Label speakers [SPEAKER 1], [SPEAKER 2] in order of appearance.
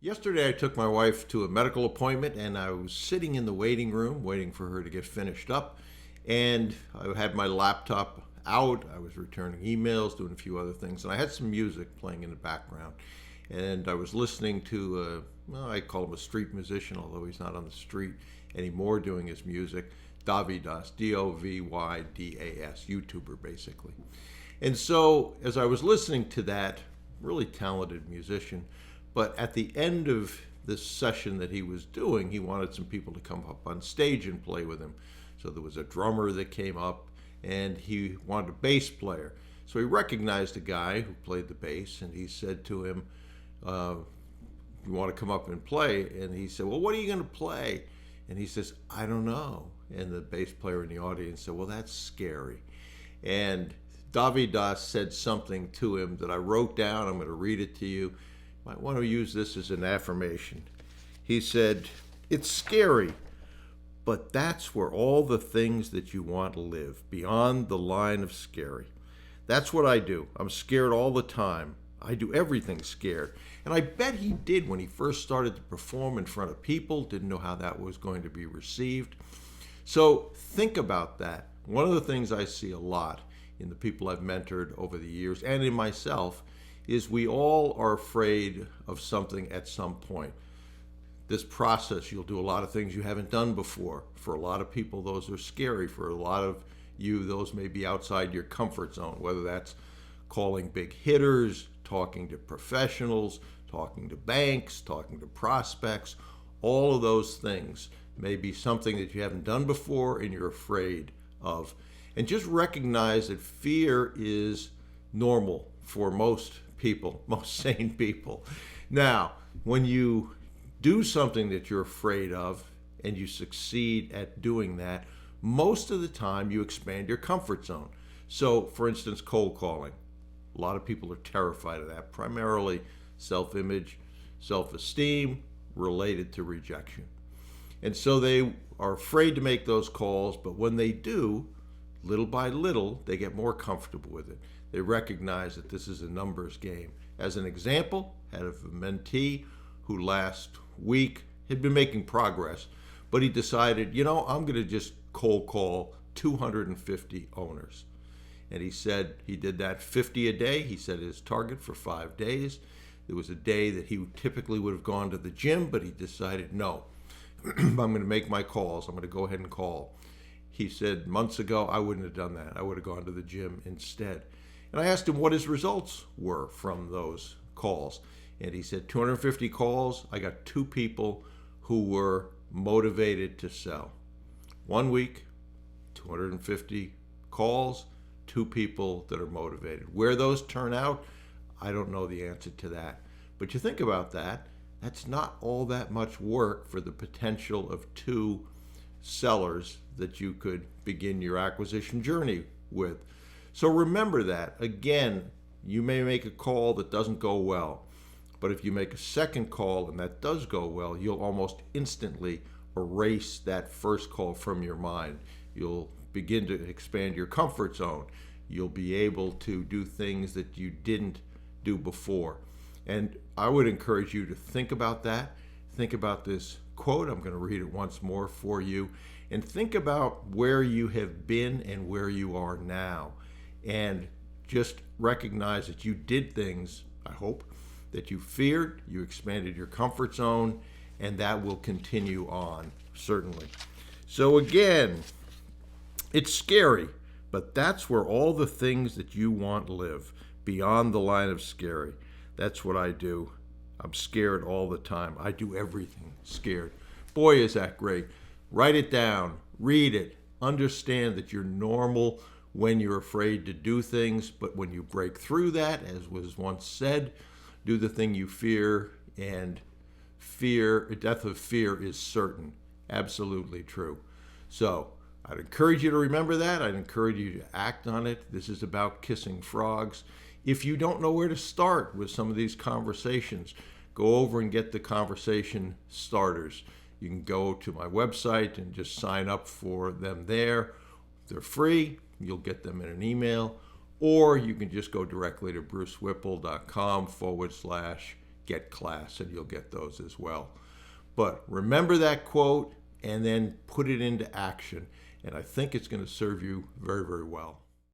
[SPEAKER 1] Yesterday, I took my wife to a medical appointment and I was sitting in the waiting room waiting for her to get finished up. And I had my laptop out. I was returning emails, doing a few other things, and I had some music playing in the background. And I was listening to, well, I call him a street musician, although he's not on the street anymore doing his music. Dovydas, Dovydas, YouTuber basically. And so, as I was listening to that really talented musician, but at the end of this session that he was doing, he wanted some people to come up on stage and play with him. So there was a drummer that came up, and he wanted a bass player. So he recognized a guy who played the bass, and he said to him, "You want to come up and play?" And he said, "Well, what are you going to play?" And he says, "I don't know." And the bass player in the audience said, "Well, that's scary." And Davidas said something to him that I wrote down. I'm going to read it to you. Might want to use this as an affirmation. He said, "It's scary, but that's where all the things that you want live, beyond the line of scary. That's what I do. I'm scared all the time. I do everything scared." And I bet he did when he first started to perform in front of people, didn't know how that was going to be received. So think about that. One of the things I see a lot in the people I've mentored over the years and in myself is we all are afraid of something at some point. This process, you'll do a lot of things you haven't done before. For a lot of people, those are scary. For a lot of you, those may be outside your comfort zone, whether that's calling big hitters, talking to professionals, talking to banks, talking to prospects. All of those things may be something that you haven't done before and you're afraid of. And just recognize that fear is normal for most people, most sane people. Now, when you do something that you're afraid of and you succeed at doing that, most of the time you expand your comfort zone. So, for instance, cold calling. A lot of people are terrified of that, primarily self-image, self-esteem related to rejection. And so they are afraid to make those calls, but when they do, little by little, they get more comfortable with it. They recognize that this is a numbers game. As an example, I had a mentee who last week had been making progress, but he decided, I'm going to just cold call 250 owners. And he said he did that 50 a day. He set his target for 5 days. There was a day that he typically would have gone to the gym, but he decided, no, I'm going to make my calls. I'm going to go ahead and call. He said months ago, I wouldn't have done that. I would have gone to the gym instead. And I asked him what his results were from those calls. And he said 250 calls. I got 2 people who were motivated to sell. 1 week, 250 calls, 2 people that are motivated. Where those turn out, I don't know the answer to that. But you think about that, that's not all that much work for the potential of 2 sellers that you could begin your acquisition journey with. So remember that. Again, you may make a call that doesn't go well, but if you make a second call and that does go well, you'll almost instantly erase that first call from your mind. You'll begin to expand your comfort zone. You'll be able to do things that you didn't do before. And I would encourage you to think about that. Think about this quote. I'm going to read it once more for you. And think about where you have been and where you are now. And just recognize that you did things, I hope, that you feared, you expanded your comfort zone, and that will continue on, certainly. So again, it's scary, but that's where all the things that you want live, beyond the line of scary. That's what I do. I'm scared all the time. I do everything scared. Boy, is that great. Write it down, read it, understand that you're normal when you're afraid to do things, but when you break through that, as was once said, do the thing you fear, and death of fear is certain. Absolutely true. So I'd encourage you to remember that. I'd encourage you to act on it. This is about kissing frogs. If you don't know where to start with some of these conversations, go over and get the conversation starters. You can go to my website and just sign up for them there. They're free. You'll get them in an email. Or you can just go directly to brucewhipple.com/kissing Get Class, and you'll get those as well. But remember that quote and then put it into action. And I think it's going to serve you very, very well.